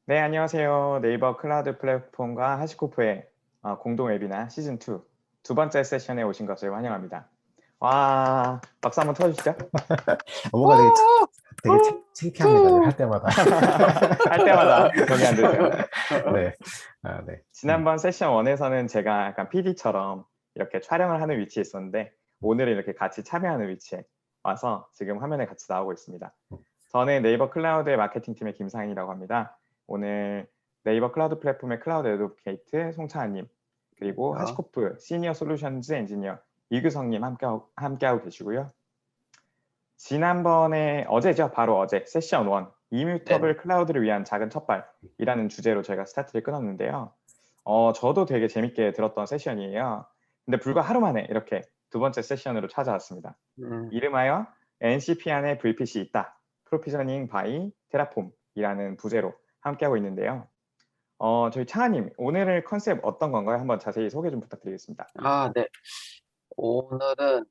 네, 안녕하세요. 네이버 클라우드 플랫폼과 하시코프의 공동 웨비나 시즌 2 두 번째 세션에 오신 것을 환영합니다. 와, 박수 한번 쳐주시죠. 뭔가 되게 창피합니다. 할 때마다. 할 때마다 돈이 안 들죠. 네. 아, 네. 지난번 세션 1에서는 제가 약간 PD처럼 이렇게 촬영을 하는 위치에 있었는데 오늘은 이렇게 같이 참여하는 위치에 와서 지금 화면에 같이 나오고 있습니다. 저는 네이버 클라우드의 마케팅 팀의 김상인이라고 합니다. 오늘 네이버 클라우드 플랫폼의 클라우드 애드보케이트 송차은님 그리고 하시코프 시니어 솔루션즈 엔지니어 이규성님 함께하고 계시고요. 지난번에 어제죠. 바로 어제 세션 1 이뮤터블 클라우드를 위한 작은 첫발이라는 주제로 저희가 스타트를 끊었는데요. 저도 되게 재밌게 들었던 세션이에요. 근데 불과 하루 만에 이렇게 두 번째 세션으로 찾아왔습니다. 이름하여 NCP 안에 VPC 있다. 프로피저닝 바이 테라폼이라는 부제로 함께하고 있는데요. 저희 창아님, 오늘의 컨셉 어떤 건가요? 한번 자세히 소개 좀 부탁드리겠습니다. 네. 오늘은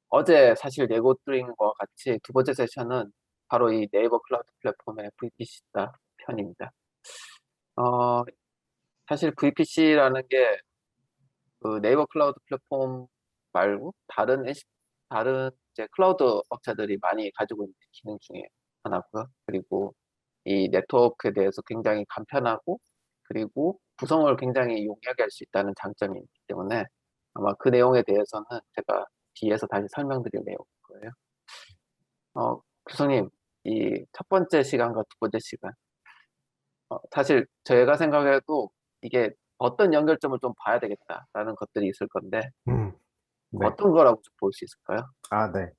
어제 사실 예고 드린 것과 같이 두 번째 세션은 바로 이 네이버 클라우드 플랫폼의 VPC다 편입니다. 사실 VPC라는 게 그 네이버 클라우드 플랫폼 말고 다른 이제 클라우드 업체들이 많이 가지고 있는 기능 중에 하나고요. 그리고 이 네트워크에 대해서 굉장히 간편하고 그리고 구성을 굉장히 용이하게 할 수 있다는 장점이 있기 때문에 아마 그 내용에 대해서는 제가 뒤에서 다시 설명드릴 내용일 거예요. 교수님, 이 첫 번째 시간과 두 번째 시간, 사실 저희가 생각해도 이게 어떤 연결점을 좀 봐야 되겠다라는 것들이 있을 건데 네. 어떤 거라고 좀 볼 수 있을까요? 아, 네.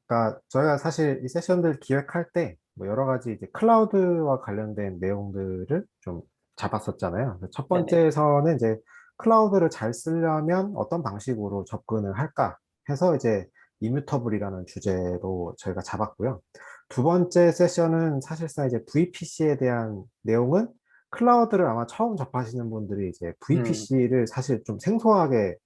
그러니까 저희가 사실 이 세션들 기획할 때 뭐 여러 가지 이제 클라우드와 관련된 내용들을 좀 잡았었잖아요. 첫 네네. 번째에서는 이제 클라우드를 잘 쓰려면 어떤 방식으로 접근을 할까 해서 이제 이뮤터블이라는 주제로 저희가 잡았고요. 두 번째 세션은 사실상 이제 VPC에 대한 내용은 클라우드를 아마 처음 접하시는 분들이 이제 음, VPC를 사실 좀 생소하게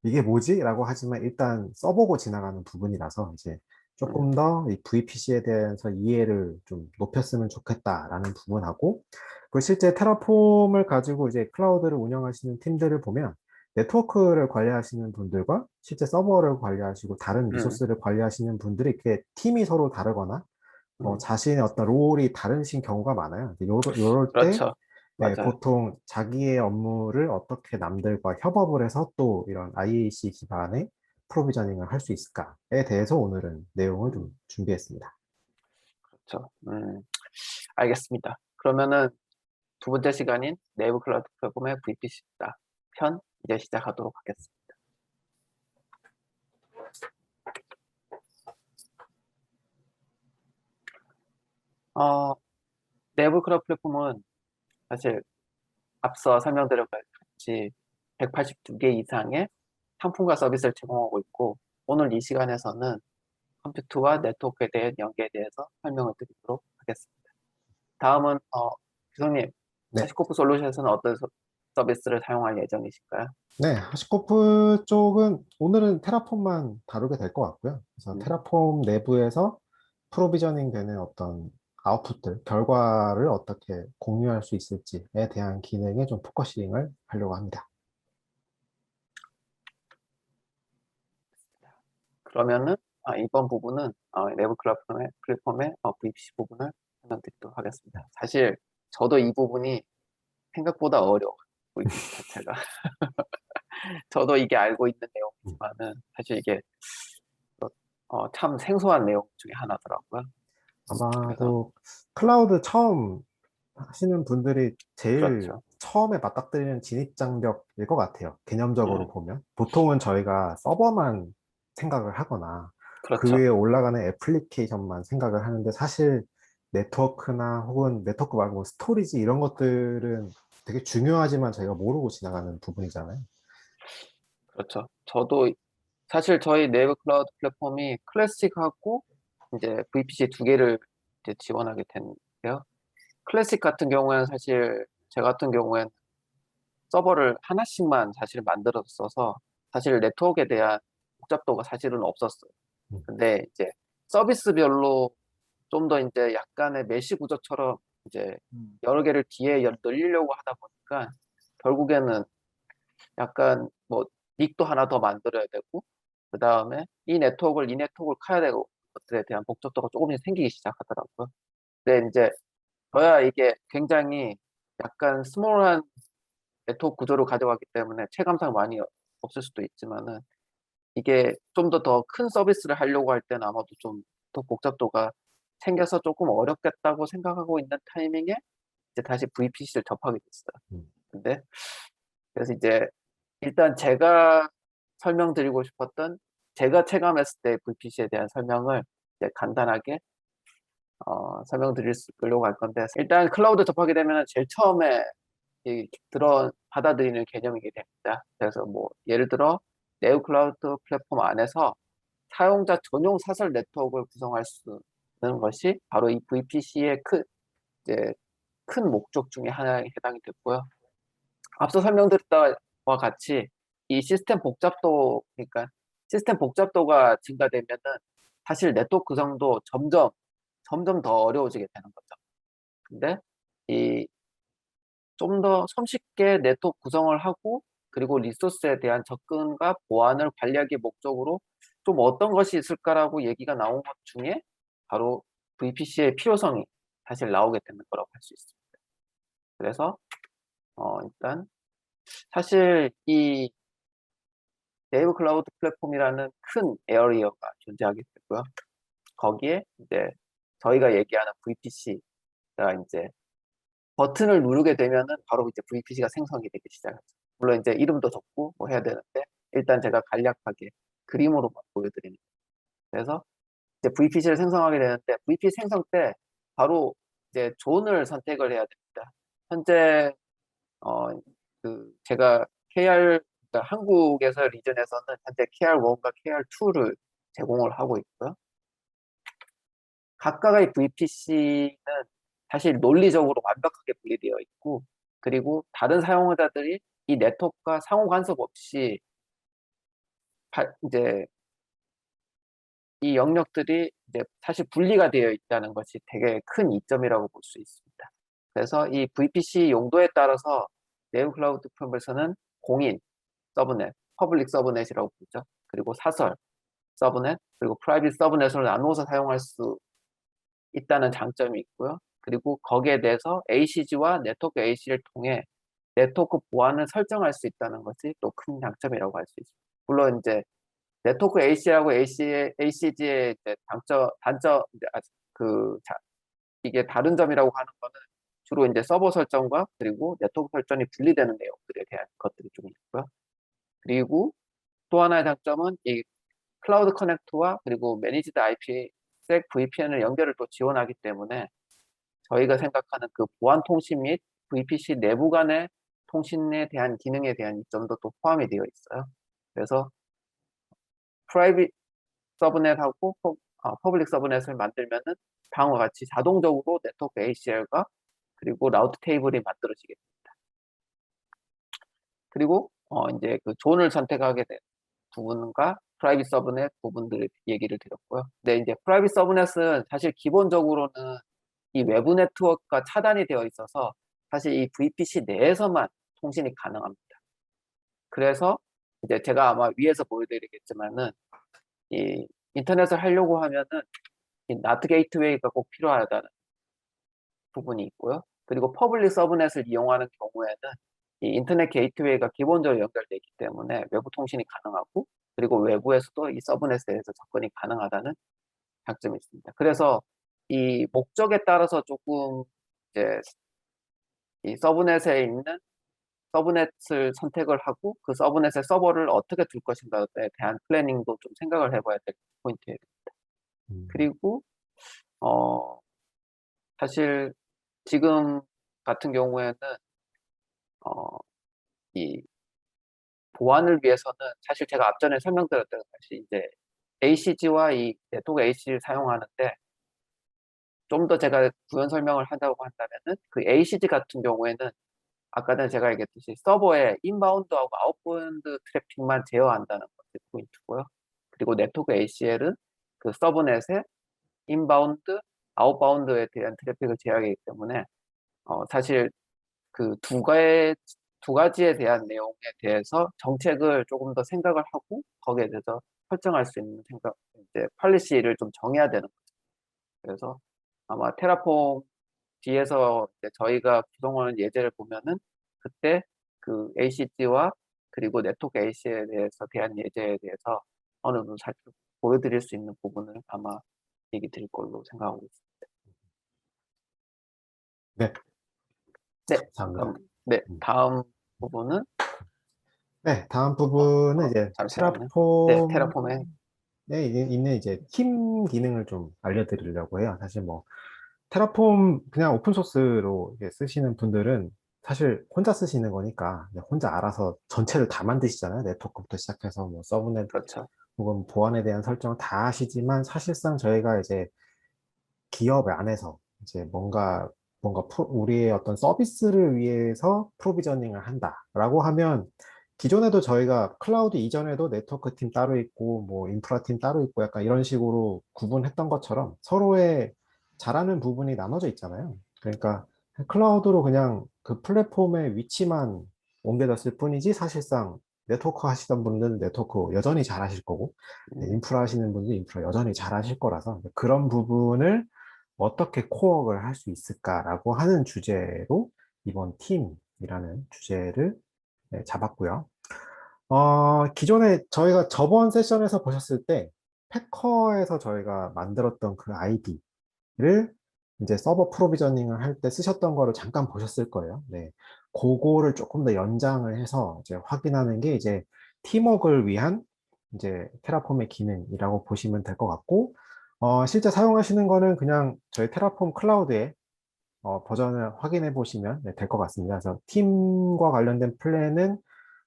이게 뭐지? 라고 하지만 일단 써보고 지나가는 부분이라서 이제 음, 조금 더 이 VPC에 대해서 이해를 좀 높였으면 좋겠다라는 부분하고, 그 실제 테라폼을 가지고 이제 클라우드를 운영하시는 팀들을 보면 네트워크를 관리하시는 분들과 실제 서버를 관리하시고 다른 음, 리소스를 관리하시는 분들이 이렇게 팀이 서로 다르거나 음. 자신의 어떤 롤이 다르신 경우가 많아요. 요럴 때 그렇죠. 네, 맞아요. 보통 자기의 업무를 어떻게 남들과 협업을 해서 또 이런 IAC 기반의 프로비저닝을 할 수 있을까에 대해서 오늘은 내용을 좀 준비했습니다. 그렇죠. 알겠습니다. 그러면은 두 번째 시간인 네이버 클라우드 플랫폼의 VPC다 편 이제 시작하도록 하겠습니다. 어, 네이버 클라우드 플랫폼은 사실 앞서 설명드렸듯이 182개 이상의 상품과 서비스를 제공하고 있고 오늘 이 시간에서는 컴퓨터와 네트워크에 대한 연계에 대해서 설명을 드리도록 하겠습니다. 다음은 교수님, 네, 하시코프 솔루션에서는 어떤 서비스를 사용할 예정이실까요? 네, 하시코프 쪽은 오늘은 테라폼만 다루게 될 것 같고요. 그래서 음, 테라폼 내부에서 프로비저닝 되는 어떤 아웃풋들, 결과를 어떻게 공유할 수 있을지에 대한 기능에 좀 포커싱을 하려고 합니다. 그러면은 이번 부분은 내부 플랫폼의 VPC 부분을 설명드리도록 하겠습니다. 사실 저도 이 부분이 생각보다 어려워요. VPC 자체가. 저도 이게 알고 있는 음. 내용이지만은 사실 이게 참 생소한 내용 중에 하나더라고요. 그래서 아마도 클라우드 처음 하시는 분들이 제일 그렇죠. 처음에 맞닥뜨리는 진입장벽일 것 같아요. 개념적으로 음, 보면. 보통은 저희가 서버만 생각을 하거나 그 그렇죠. 위에 올라가는 애플리케이션만 생각을 하는데 사실 네트워크나 혹은 네트워크 말고 뭐 스토리지 이런 것들은 되게 중요하지만 저희가 모르고 지나가는 부분이잖아요. 그렇죠. 저도 사실 저희 네이버 클라우드 플랫폼이 클래식하고 이제 VPC 두 개를 이제 지원하게 됐는데요. 클래식 같은 경우에는 사실 저 같은 경우에는 서버를 하나씩만 사실 만들어서 써서 사실 네트워크에 대한 복잡도가 사실은 없었어요. 음, 근데 이제 서비스별로 좀 더 이제 약간의 메시 구조처럼 이제 음. 여러 개를 뒤에 늘리려고 하다 보니까 결국에는 약간 뭐 닉도 하나 더 만들어야 되고 그 다음에 이 네트워크를 커야 되고 것들에 대한 복잡도가 조금씩 생기기 시작하더라고요. 근데 이제 저야 이게 굉장히 약간 스몰한 네트워크 구조를 가져가기 때문에 체감상 많이 없을 수도 있지만은 이게 좀 더 큰 서비스를 하려고 할 때는 아마도 좀 더 복잡도가 생겨서 조금 어렵겠다고 생각하고 있는 타이밍에 이제 다시 VPC를 접하게 됐어요. 음. 근데 그래서 이제 일단 제가 설명드리고 싶었던 제가 체감했을 때 VPC에 대한 설명을 이제 간단하게 설명드리려고 할 건데 일단 클라우드 접하게 되면 제일 처음에 받아들이는 개념이게 됩니다. 그래서 뭐 예를 들어 네오 클라우드 플랫폼 안에서 사용자 전용 사설 네트워크를 구성할 수 있는 것이 바로 이 VPC의 이제 큰 목적 중에 하나에 해당이 됐고요. 앞서 설명드렸던 바와 같이 이 그러니까 시스템 복잡도가 증가되면은 사실 네트워크 구성도 점점 더 어려워지게 되는 거죠. 근데 이 좀 더 손쉽게 네트워크 구성을 하고 그리고 리소스에 대한 접근과 보안을 관리하기 목적으로 좀 어떤 것이 있을까라고 얘기가 나온 것 중에 바로 VPC의 필요성이 사실 나오게 되는 거라고 할 수 있습니다. 그래서 일단 사실 이 네이버 클라우드 플랫폼이라는 큰 에어리어가 존재하게 되고요. 거기에 이제 저희가 얘기하는 VPC가 이제 버튼을 누르게 되면은 바로 이제 VPC가 생성이 되기 시작하죠. 물론 이제 이름도 적고 뭐 해야 되는데 일단 제가 간략하게 그림으로만 보여드리는 거예요. 그래서 이제 VPC를 생성하게 되는데 VPC 생성 때 바로 이제 존을 선택을 해야 됩니다. 현재 제가 그러니까 한국에서 리전에서는 현재 KR1과 KR2를 제공을 하고 있고요. 각각의 VPC는 사실 논리적으로 완벽하게 분리되어 있고 그리고 다른 사용자들이 이 네트워크가 상호 간섭 없이 이제 이 영역들이 이제 사실 분리가 되어 있다는 것이 되게 큰 이점이라고 볼 수 있습니다. 그래서 이 VPC 용도에 따라서 네오 클라우드 플랫폼에서는 공인 서브넷, 퍼블릭 서브넷이라고 부르죠. 그리고 사설 서브넷, 그리고 프라이빗 서브넷으로 나누어서 사용할 수 있다는 장점이 있고요. 그리고 거기에 대해서 ACG와 네트워크 AC를 통해 네트워크 보안을 설정할 수 있다는 것이 또 큰 장점이라고 할 수 있습니다. 물론 이제 네트워크 AC하고 ACG의 단점, 이게 다른 점이라고 하는 거는 주로 이제 서버 설정과 그리고 네트워크 설정이 분리되는 내용들에 대한 것들이 좀 있고요. 그리고 또 하나의 장점은 이 클라우드 커넥트와 그리고 매니지드 IPsec VPN을 연결을 또 지원하기 때문에 저희가 생각하는 그 보안 통신 및 VPC 내부 간의 통신에 대한 기능에 대한 이점도 또 포함이 되어 있어요. 그래서 프라이빗 서브넷하고 퍼블릭 서브넷을 만들면은 다음과 같이 자동적으로 네트워크 ACL과 그리고 라우트 테이블이 만들어지게 됩니다. 그리고 이제 그 존을 선택하게 된 부분과 프라이빗 서브넷 부분들을 얘기를 드렸고요. 근데 이제 프라이빗 서브넷은 사실 기본적으로는 이 외부 네트워크가 차단이 되어 있어서 사실 이 VPC 내에서만 통신이 가능합니다. 그래서 이제 제가 아마 위에서 보여드리겠지만은 이 인터넷을 하려고 하면은 이 NAT 게이트웨이가 꼭 필요하다는 부분이 있고요. 그리고 퍼블릭 서브넷을 이용하는 경우에는 이 인터넷 게이트웨이가 기본적으로 연결되어 있기 때문에 외부 통신이 가능하고 그리고 외부에서도 이 서브넷에 대해서 접근이 가능하다는 장점이 있습니다. 그래서 이 목적에 따라서 조금 이제 이 서브넷을 선택을 하고 그 서브넷의 서버를 어떻게 둘 것인가에 대한 플래닝도 좀 생각을 해봐야 될 포인트예요. 그리고 사실 지금 같은 경우에는 이 보안을 위해서는 사실 제가 앞전에 설명드렸던 것이 이제 ACG와 이 네트워크 ACG를 사용하는데 좀 더 제가 부연 설명을 한다고 한다면은 그 ACG 같은 경우에는 아까 전에 제가 얘기했듯이 서버에 인바운드하고 아웃바운드 트래픽만 제어한다는 것이 포인트고요. 그리고 네트워크 ACL은 그 서브넷에 인바운드, 아웃바운드에 대한 트래픽을 제어하기 때문에 사실 그 두 가지에 대한 내용에 대해서 정책을 조금 더 생각을 하고 거기에 대해서 설정할 수 있는 이제 팔리시를 좀 정해야 되는 거죠. 그래서 아마 테라폼 뒤에서 이제 저희가 구성하는 예제를 보면은 그때 그 ACG와 그리고 네트워크 AC에 대한 예제에 대해서 어느 정도 살짝 보여드릴 수 있는 부분을 아마 얘기 드릴 걸로 생각하고 있습니다. 네, 네, 감사합니다. 그럼 네, 다음 부분은 네, 다음 부분은 이제 잠시만요. 네, 테라폼의 있는 이제 팀 기능을 좀 알려드리려고 해요. 사실 뭐 테라폼 그냥 오픈 소스로 쓰시는 분들은 사실 혼자 쓰시는 거니까 그냥 혼자 알아서 전체를 다 만드시잖아요. 네트워크부터 시작해서 뭐 서브넷 그렇죠. 혹은 보안에 대한 설정을 다 하시지만 사실상 저희가 이제 기업 안에서 이제 우리의 어떤 서비스를 위해서 프로비저닝을 한다라고 하면 기존에도 저희가 클라우드 이전에도 네트워크 팀 따로 있고 뭐 인프라 팀 따로 있고 약간 이런 식으로 구분했던 것처럼 서로의 잘하는 부분이 나눠져 있잖아요. 그러니까 클라우드로 그냥 그 플랫폼의 위치만 옮겨졌을 뿐이지 사실상 네트워크 하시던 분들은 네트워크 여전히 잘하실 거고 인프라 하시는 분들 인프라 여전히 잘하실 거라서 그런 부분을 어떻게 코어를 할 수 있을까라고 하는 주제로 이번 팀이라는 주제를 잡았고요. 기존에 저희가 저번 세션에서 보셨을 때 패커에서 저희가 만들었던 그 아이디를 이제 서버 프로비저닝을 할 때 쓰셨던 거를 잠깐 보셨을 거예요. 네. 그거를 조금 더 연장을 해서 이제 확인하는 게 이제 팀워크를 위한 이제 테라폼의 기능이라고 보시면 될 것 같고, 실제 사용하시는 거는 그냥 저희 테라폼 클라우드에 버전을 확인해 보시면 될 것 같습니다. 그래서 팀과 관련된 플랜은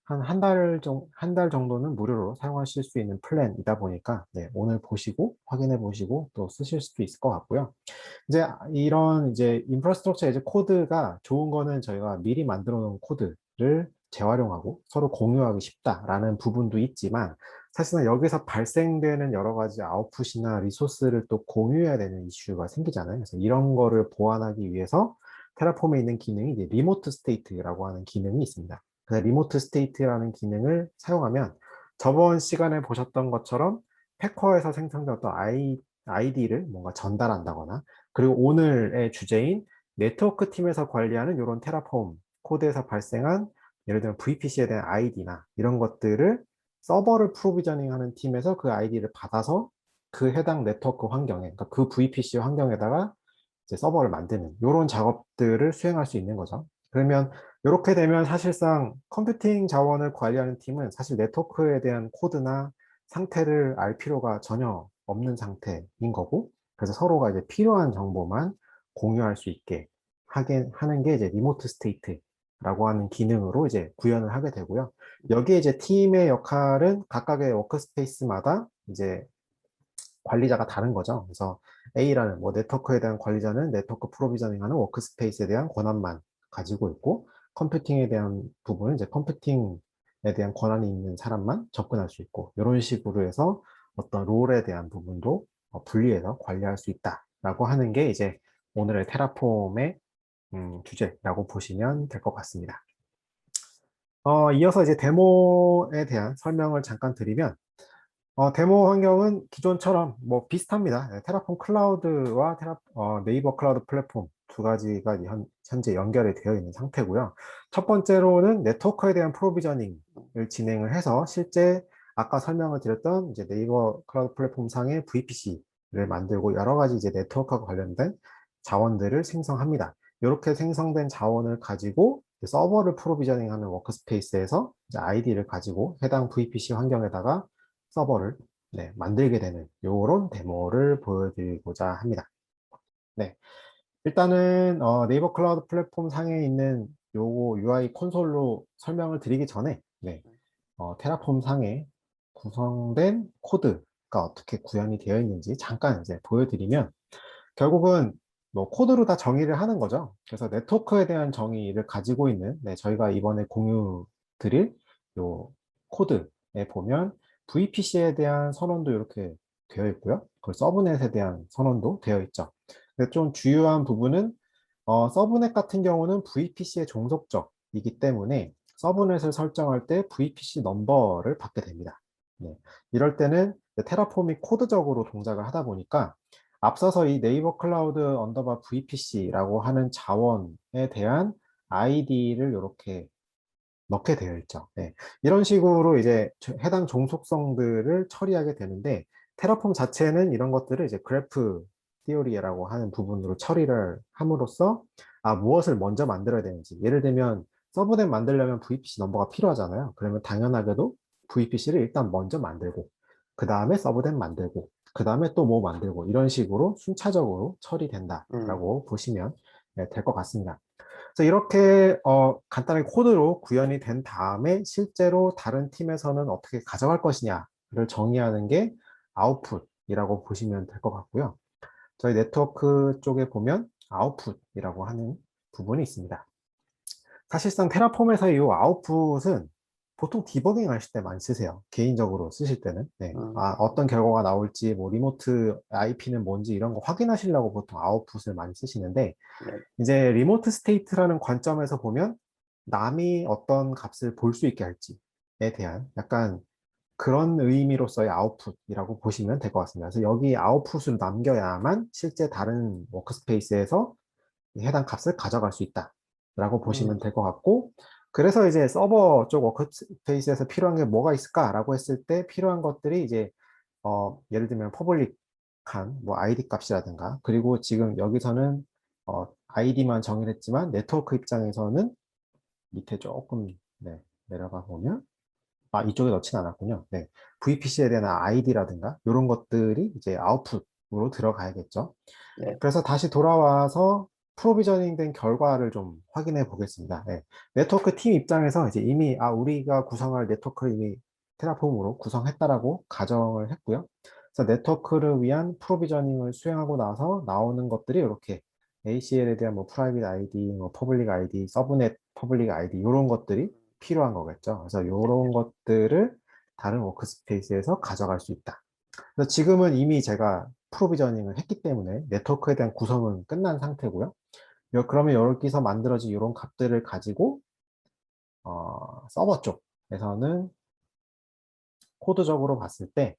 한 달 정도는 무료로 사용하실 수 있는 플랜이다 보니까 오늘 보시고 확인해 보시고 또 쓰실 수도 있을 것 같고요. 이제 이런 이제 인프라스트럭처 에즈 코드가 좋은 거는 저희가 미리 만들어 놓은 코드를 재활용하고 서로 공유하기 쉽다라는 부분도 있지만 사실은 여기서 발생되는 여러 가지 아웃풋이나 리소스를 또 공유해야 되는 이슈가 생기잖아요. 그래서 이런 거를 보완하기 위해서 테라폼에 있는 기능이 이제 리모트 스테이트라고 하는 기능이 있습니다. 그래서 리모트 스테이트라는 기능을 사용하면 저번 시간에 보셨던 것처럼 패커에서 생성된 어떤 아이디를 뭔가 전달한다거나 그리고 오늘의 주제인 네트워크 팀에서 관리하는 이런 테라폼 코드에서 발생한 예를 들면 VPC에 대한 아이디나 이런 것들을 서버를 프로비저닝 하는 팀에서 그 아이디를 받아서 그 해당 네트워크 환경에, 그러니까 그 VPC 환경에다가 이제 서버를 만드는 이런 작업들을 수행할 수 있는 거죠. 그러면 이렇게 되면 사실상 컴퓨팅 자원을 관리하는 팀은 사실 네트워크에 대한 코드나 상태를 알 필요가 전혀 없는 상태인 거고, 그래서 서로가 이제 필요한 정보만 공유할 수 있게 하는 게 이제 리모트 스테이트라고 하는 기능으로 이제 구현을 하게 되고요. 여기에 이제 팀의 역할은 각각의 워크스페이스마다 이제 관리자가 다른 거죠. 그래서 A라는 뭐 네트워크에 대한 관리자는 네트워크 프로비저닝하는 워크스페이스에 대한 권한만 가지고 있고 컴퓨팅에 대한 부분은 이제 컴퓨팅에 대한 권한이 있는 사람만 접근할 수 있고 이런 식으로 해서 어떤 롤에 대한 부분도 분리해서 관리할 수 있다라고 하는 게 이제 오늘의 테라폼의 주제라고 보시면 될 것 같습니다. 이어서 이제 데모에 대한 설명을 잠깐 드리면 데모 환경은 기존처럼 뭐 비슷합니다. 테라폼 클라우드와 네이버 클라우드 플랫폼 두 가지가 현재 연결이 되어 있는 상태고요. 첫 번째로는 네트워크에 대한 프로비저닝을 진행을 해서 실제 아까 설명을 드렸던 이제 네이버 클라우드 플랫폼 상의 VPC를 만들고 여러 가지 이제 네트워크와 관련된 자원들을 생성합니다. 이렇게 생성된 자원을 가지고 서버를 프로비저닝하는 워크스페이스에서 아이디를 가지고 해당 VPC 환경에다가 서버를 만들게 되는 이런 데모를 보여드리고자 합니다. 네, 일단은 네이버 클라우드 플랫폼 상에 있는 요거 UI 콘솔로 설명을 드리기 전에 테라폼 상에 구성된 코드가 어떻게 구현이 되어 있는지 잠깐 이제 보여드리면 결국은 뭐 코드로 다 정의를 하는 거죠. 그래서 네트워크에 대한 정의를 가지고 있는 저희가 이번에 공유 드릴 요 코드에 보면 VPC에 대한 선언도 이렇게 되어 있고요. 그 서브넷에 대한 선언도 되어 있죠. 근데 좀 주요한 부분은 서브넷 같은 경우는 VPC의 종속적이기 때문에 서브넷을 설정할 때 VPC 넘버를 받게 됩니다. 네. 이럴 때는 테라폼이 코드적으로 동작을 하다 보니까 앞서서 이 네이버 클라우드 언더바 VPC라고 하는 자원에 대한 아이디를 이렇게 넣게 되어 있죠. 네. 이런 식으로 이제 해당 종속성들을 처리하게 되는데 테라폼 자체는 이런 것들을 이제 그래프 티오리라고 하는 부분으로 처리를 함으로써 무엇을 먼저 만들어야 되는지, 예를 들면 서브넷 만들려면 VPC 넘버가 필요하잖아요. 그러면 당연하게도 VPC를 일단 먼저 만들고 그 다음에 서브넷 만들고 그 다음에 또 뭐 만들고 이런 식으로 순차적으로 처리된다라고 보시면 될 것 같습니다. 그래서 이렇게 간단하게 코드로 구현이 된 다음에 실제로 다른 팀에서는 어떻게 가져갈 것이냐를 정의하는 게 아웃풋이라고 보시면 될 것 같고요. 저희 네트워크 쪽에 보면 아웃풋이라고 하는 부분이 있습니다. 사실상 테라폼에서 이 아웃풋은 보통 디버깅 하실 때 많이 쓰세요. 개인적으로 쓰실 때는. 네. 어떤 결과가 나올지, 뭐 리모트 IP는 뭔지 이런 거 확인하시려고 보통 아웃풋을 많이 쓰시는데, 네. 이제 리모트 스테이트라는 관점에서 보면 남이 어떤 값을 볼 수 있게 할지에 대한 약간 그런 의미로서의 아웃풋이라고 보시면 될 것 같습니다. 그래서 여기 아웃풋을 남겨야만 실제 다른 워크스페이스에서 해당 값을 가져갈 수 있다라고 보시면 될 것 같고, 그래서 이제 서버 쪽 워크스페이스에서 필요한 게 뭐가 있을까라고 했을 때 필요한 것들이 이제 예를 들면 퍼블릭한 뭐 ID 값이라든가, 그리고 지금 여기서는 ID만 정의를 했지만 네트워크 입장에서는 밑에 조금 내려가 보면 이쪽에 넣진 않았군요. 네. VPC에 대한 ID라든가 이런 것들이 이제 아웃풋으로 들어가야겠죠. 네. 그래서 다시 돌아와서 프로비저닝 된 결과를 좀 확인해 보겠습니다. 네. 네트워크 팀 입장에서 이제 이미 우리가 구성할 네트워크를 이미 테라폼으로 구성했다라고 가정을 했고요. 그래서 네트워크를 위한 프로비저닝을 수행하고 나서 나오는 것들이 이렇게 ACL에 대한 뭐 프라이빗 아이디, 뭐 퍼블릭 아이디, 서브넷 퍼블릭 아이디 이런 것들이 필요한 거겠죠. 그래서 이런 것들을 다른 워크스페이스에서 가져갈 수 있다. 그래서 지금은 이미 제가 프로비저닝을 했기 때문에 네트워크에 대한 구성은 끝난 상태고요. 그러면 여기서 만들어진 이런 값들을 가지고 서버 쪽에서는 코드적으로 봤을 때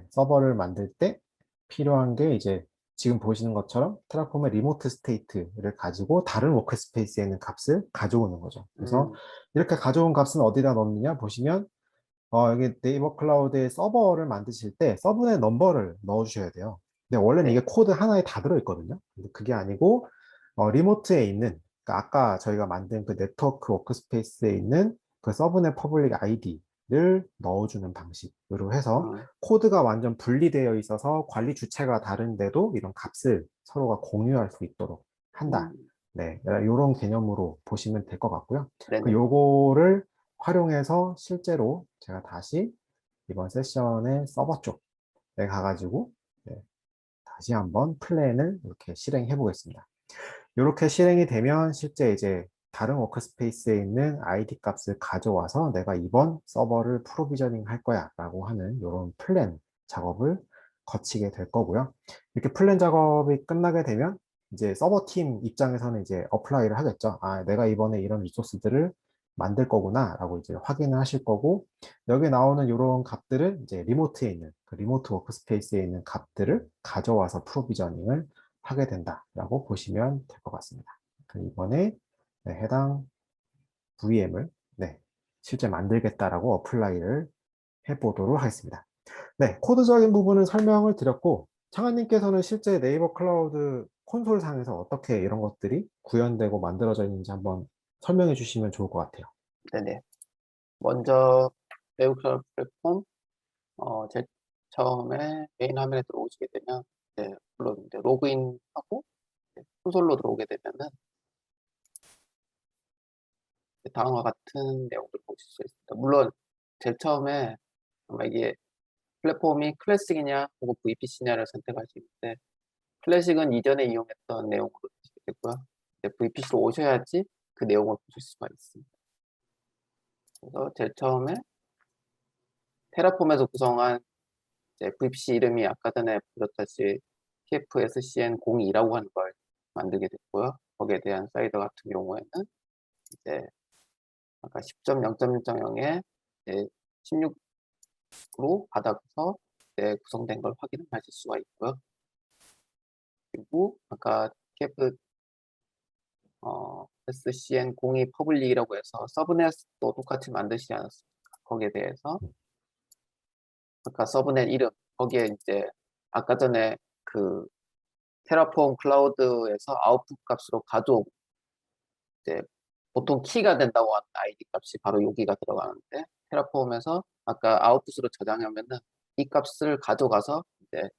서버를 만들 때 필요한 게 이제 지금 보시는 것처럼 테라폼의 리모트 스테이트를 가지고 다른 워크스페이스에 있는 값을 가져오는 거죠. 그래서 이렇게 가져온 값은 어디다 넣느냐 보시면 여기 네이버 클라우드의 서버를 만드실 때 서브넷 넘버를 넣어주셔야 돼요. 근데 원래는 이게 코드 하나에 다 들어있거든요. 근데 그게 아니고 리모트에 있는, 그러니까 아까 저희가 만든 그 네트워크 워크스페이스에 있는 그 서브넷 퍼블릭 아이디를 넣어주는 방식으로 해서 코드가 완전 분리되어 있어서 관리 주체가 다른데도 이런 값을 서로가 공유할 수 있도록 한다. 네, 이런 개념으로 보시면 될 것 같고요. 요거를 활용해서 실제로 제가 다시 이번 세션의 서버 쪽에 가가지고 다시 한번 플랜을 이렇게 실행해 보겠습니다. 이렇게 실행이 되면 실제 이제 다른 워크스페이스에 있는 ID 값을 가져와서 내가 이번 서버를 프로비저닝 할 거야 라고 하는 이런 플랜 작업을 거치게 될 거고요. 이렇게 플랜 작업이 끝나게 되면 이제 서버 팀 입장에서는 이제 어플라이를 하겠죠. 내가 이번에 이런 리소스들을 만들 거구나 라고 이제 확인을 하실 거고, 여기 나오는 이런 값들은 이제 리모트에 있는 그 리모트 워크스페이스에 있는 값들을 가져와서 프로비저닝을 하게 된다라고 보시면 될 것 같습니다. 이번에 해당 VM을 실제 만들겠다라고 어플라이를 해보도록 하겠습니다. 코드적인 부분은 설명을 드렸고, 창한님께서는 실제 네이버 클라우드 콘솔 상에서 어떻게 이런 것들이 구현되고 만들어져 있는지 한번 설명해 주시면 좋을 것 같아요. 네네. 먼저 네이버 클라우드 플랫폼 제일 처음에 메인 화면에 들어오시게 되면 물론 이제 로그인하고 콘솔로 들어오게 되면은 다음과 같은 내용들을 보실 수 있습니다. 물론 제일 처음에 아마 이게 플랫폼이 클래식이냐 혹은 VPC냐를 선택하시는데, 클래식은 이전에 이용했던 내용으로 되시겠고요. VPC로 오셔야지 그 내용을 보실 수가 있습니다. 그래서 제일 처음에 테라폼에서 구성한 VPC 이름이 아까 전에 보셨다시피 TFSCN02라고 하는 걸 만들게 됐고요. 거기에 대한 사이드 같은 경우에는 이제 아까 10.0.1.0에 16으로 받아서 구성된 걸 확인하실 수가 있고요. 그리고 아까 KF SCN02 퍼블릭이라고 해서 서브넷도 똑같이 만드시지 않았습니까? 거기에 대해서 아까 서브넷 이름 거기에 이제 아까 전에 그 테라폼 클라우드에서 아웃풋 값으로 가져오고 이제 보통 키가 된다고 하는 아이디 값이 바로 여기가 들어가는데 테라폼에서 아까 아웃풋으로 저장하면은 이 값을 가져가서 이제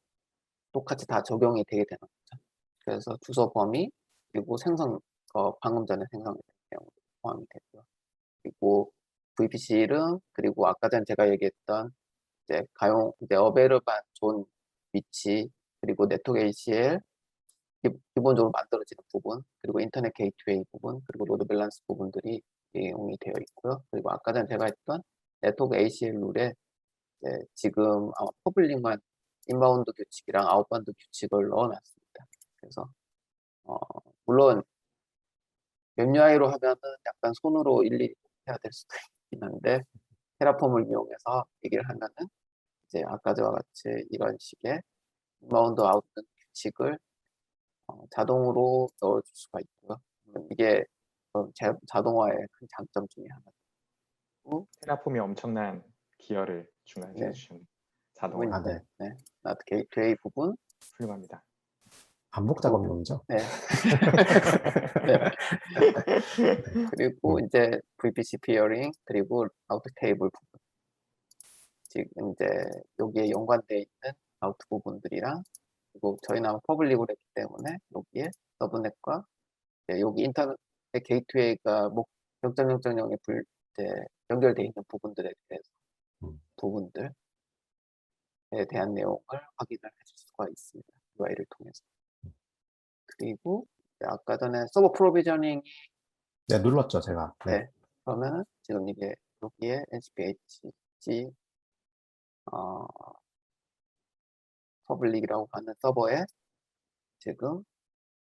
똑같이 다 적용이 되게 되는 거죠. 그래서 주소 범위 그리고 생성 방금 전에 생성된 내용 포함이 되고요. 그리고 VPC 이름 그리고 아까 전에 제가 얘기했던 이제 이제 어베르반 존 위치 그리고 네트워크 ACL 기본적으로 만들어지는 부분 그리고 인터넷 게이트웨이 부분 그리고 로드 밸런스 부분들이 이용이 되어 있고요. 그리고 아까 전에 제가 했던 네트워크 ACL 룰에 지금 아마 퍼블릭만 인바운드 규칙이랑 아웃바운드 규칙을 넣어놨습니다. 그래서 물론 웹 UI로 하면은 약간 손으로 일일이 해야 될 수도 있긴 한데 테라폼을 이용해서 얘기를 하면은 이제 아까 저와 같이 이런 식의 인바운드 아웃바운드 규칙을 자동으로 넣어줄 수가 있고요. 이게 자동화의 큰 장점 중에 하나고 테라폼이 엄청난 기여를 중간에 네. 해주신 그리고 자동화 이제 나트 게이트웨이 부분 훌륭합니다. 반복 작업용이죠. 네. 그리고 이제 VPC 피어링 그리고 아우트 테이블 부분 지금 이제 여기에 연관되어 있는 아우트 부분들이랑 그리고 저희는 아마 퍼블릭으로 했기 때문에 여기에 서브넷과 여기 인터넷 게이트웨이가 0.0.0에 연결되어 있는 부분들에 대해서 부분들에 대한 내용을 확인을 하실 수가 있습니다. UI를 통해서. 그리고 아까 전에 서버 프로비저닝이 네, 눌렀죠, 제가. 네. 그러면은 지금 이게 여기에 NCPHG 퍼블릭이라고 하는 서버에 지금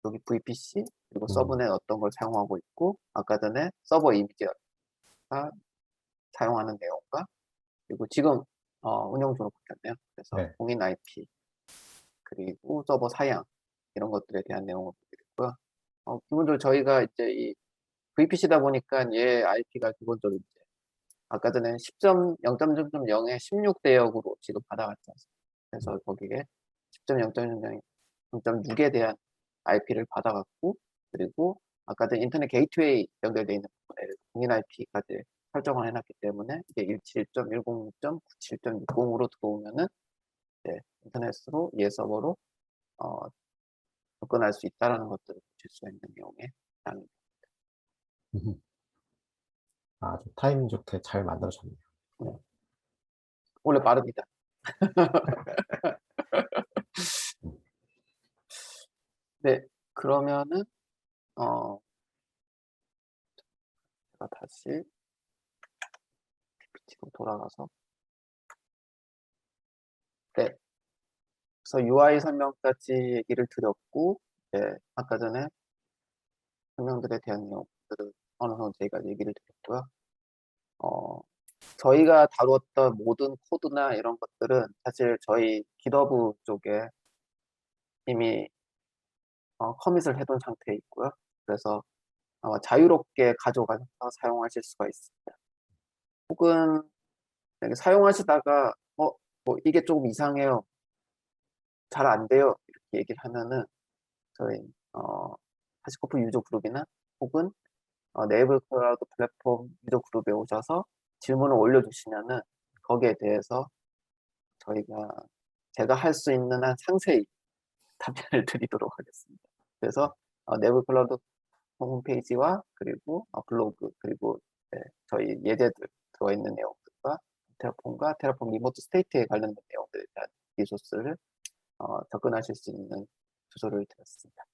여기 VPC 그리고 서브넷 어떤 걸 사용하고 있고 아까 전에 서버 이미지가 사용하는 내용과 그리고 지금 운영 중으로 바뀌었네요. 그래서 네. 공인 IP 그리고 서버 사양 이런 것들에 대한 내용을 보게 됐고요. 기본적으로 저희가 이제 이 VPC다 보니까 얘 IP가 기본적으로 이제 아까 전에 10.0.0.0에 16대역으로 지금 받아갔지 않습니까? 그래서 거기에 10.0.0.6에 대한 IP를 받아갔고 그리고 아까 전 인터넷 게이트웨이 연결되어 있는 부분에 공인 IP까지 설정을 해놨기 때문에 이게 171.106.97.60으로 들어오면은 인터넷으로 얘 서버로 접근할 수 있다는 것들을 보실 수 있는 내용의 사항입니다. 아주 타이밍 좋게 잘 만들어졌네요. 원래 빠릅니다. 네, 그러면은 제가 다시 PPT로 돌아가서 그래서 UI 설명까지 얘기를 드렸고 아까 전에 설명들에 대한 내용들을 어느 정도 저희가 얘기를 드렸고요. 저희가 다루었던 모든 코드나 이런 것들은 사실 저희 GitHub 쪽에 이미 커밋을 해둔 상태에 있고요. 그래서 아마 자유롭게 가져가서 사용하실 수가 있습니다. 혹은 사용하시다가 뭐 이게 조금 이상해요. 잘 안 돼요. 이렇게 얘기를 하면은 저희 하시코프 유저 그룹이나 혹은 네이버 클라우드 플랫폼 유저 그룹에 오셔서 질문을 올려주시면은 거기에 대해서 제가 할 수 있는 한 상세히 답변을 드리도록 하겠습니다. 그래서 네이버 클라우드 홈페이지와 그리고 블로그 그리고 저희 예제들 들어있는 내용들과 테라폼과 테라폼 리모트 스테이트에 관련된 내용들에 대한 리소스를 접근하실 수 있는 주소를 드렸습니다.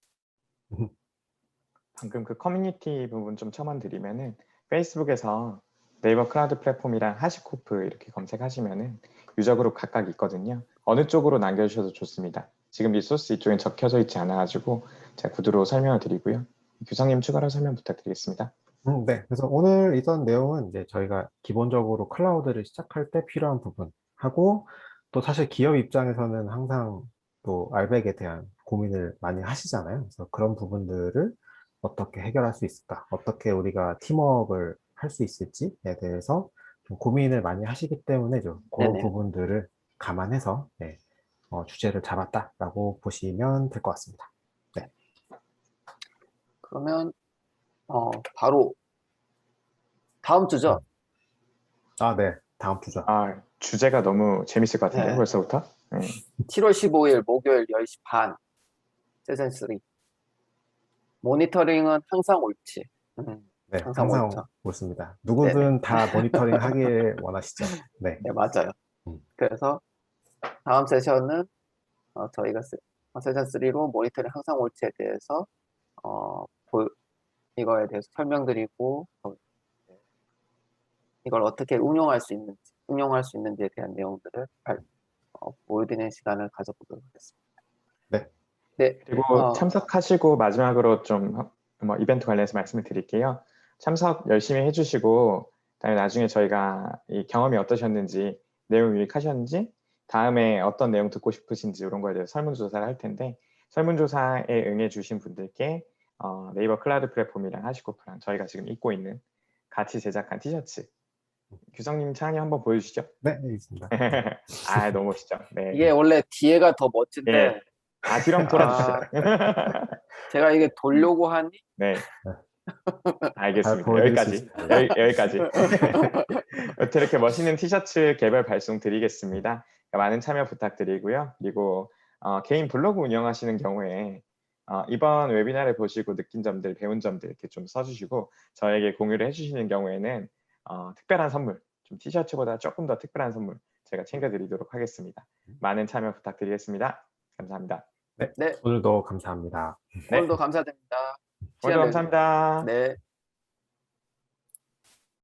방금 그 커뮤니티 부분 좀 첨언드리면은 페이스북에서 네이버 클라우드 플랫폼이랑 하시코프 이렇게 검색하시면은 유저 그룹 각각 있거든요. 어느 쪽으로 남겨주셔도 좋습니다. 지금 리소스 이쪽엔 적혀져 있지 않아가지고 제가 구두로 설명을 드리고요. 규성님 추가로 설명 부탁드리겠습니다. 네. 그래서 오늘 있던 내용은 이제 저희가 기본적으로 클라우드를 시작할 때 필요한 부분 하고, 또 사실 기업 입장에서는 항상 또 알백에 대한 고민을 많이 하시잖아요. 그래서 그런 부분들을 어떻게 해결할 수 있을까? 어떻게 우리가 팀워크를 할 수 있을지에 대해서 좀 고민을 많이 하시기 때문에 좀 그런 네네. 부분들을 감안해서 네, 주제를 잡았다라고 보시면 될 것 같습니다. 네. 그러면 바로 다음 주죠. 네. 다음 주죠. 주제가 너무 재밌을 것 같은데요, 네. 벌써부터? 네. 7월 15일 목요일 10시 반 세션 3. 모니터링은 항상 옳지. 네, 항상 항상 옳죠. 옳습니다. 네네. 누구든 다 모니터링 하길 원하시죠. 네. 네, 맞아요. 음. 그래서 다음 세션은 저희가 세션 3로 모니터링 항상 옳지에 대해서 이거에 대해서 설명드리고 이걸 어떻게 운용할 수 있는지에 대한 내용들을 보여드리는 시간을 가져보도록 하겠습니다. 네. 네. 그리고 참석하시고 마지막으로 좀 이벤트 관련해서 말씀을 드릴게요. 참석 열심히 해주시고 그다음에 나중에 저희가 이 경험이 어떠셨는지, 내용 유익하셨는지, 다음에 어떤 내용 듣고 싶으신지 이런 거에 대해서 설문조사를 할 텐데, 설문조사에 응해주신 분들께 네이버 클라우드 플랫폼이랑 하시코프랑 저희가 지금 입고 있는 같이 제작한 티셔츠, 규성님 창이 한번 보여주시죠. 네, 알겠습니다. 너무 멋있죠. 네. 이게 원래 뒤에가 더 멋진데 예. 뒤로 한번 돌아주시죠. 제가 이게 돌려고 하니 네. 잘 알겠습니다. 보여드릴 수 여기까지. 있습니다. 여기까지. 여튼 이렇게 멋있는 티셔츠 개별 발송 드리겠습니다. 많은 참여 부탁드리고요. 그리고 개인 블로그 운영하시는 경우에 이번 웨비나를 보시고 느낀 점들, 배운 점들 이렇게 좀 써주시고 저에게 공유를 해주시는 경우에는 특별한 선물, 좀 티셔츠보다 조금 더 특별한 선물 제가 챙겨드리도록 하겠습니다. 많은 참여 부탁드리겠습니다. 감사합니다. 네, 네. 오늘도 감사합니다. 네. 오늘도 감사드립니다. 오늘도 감사합니다. 네.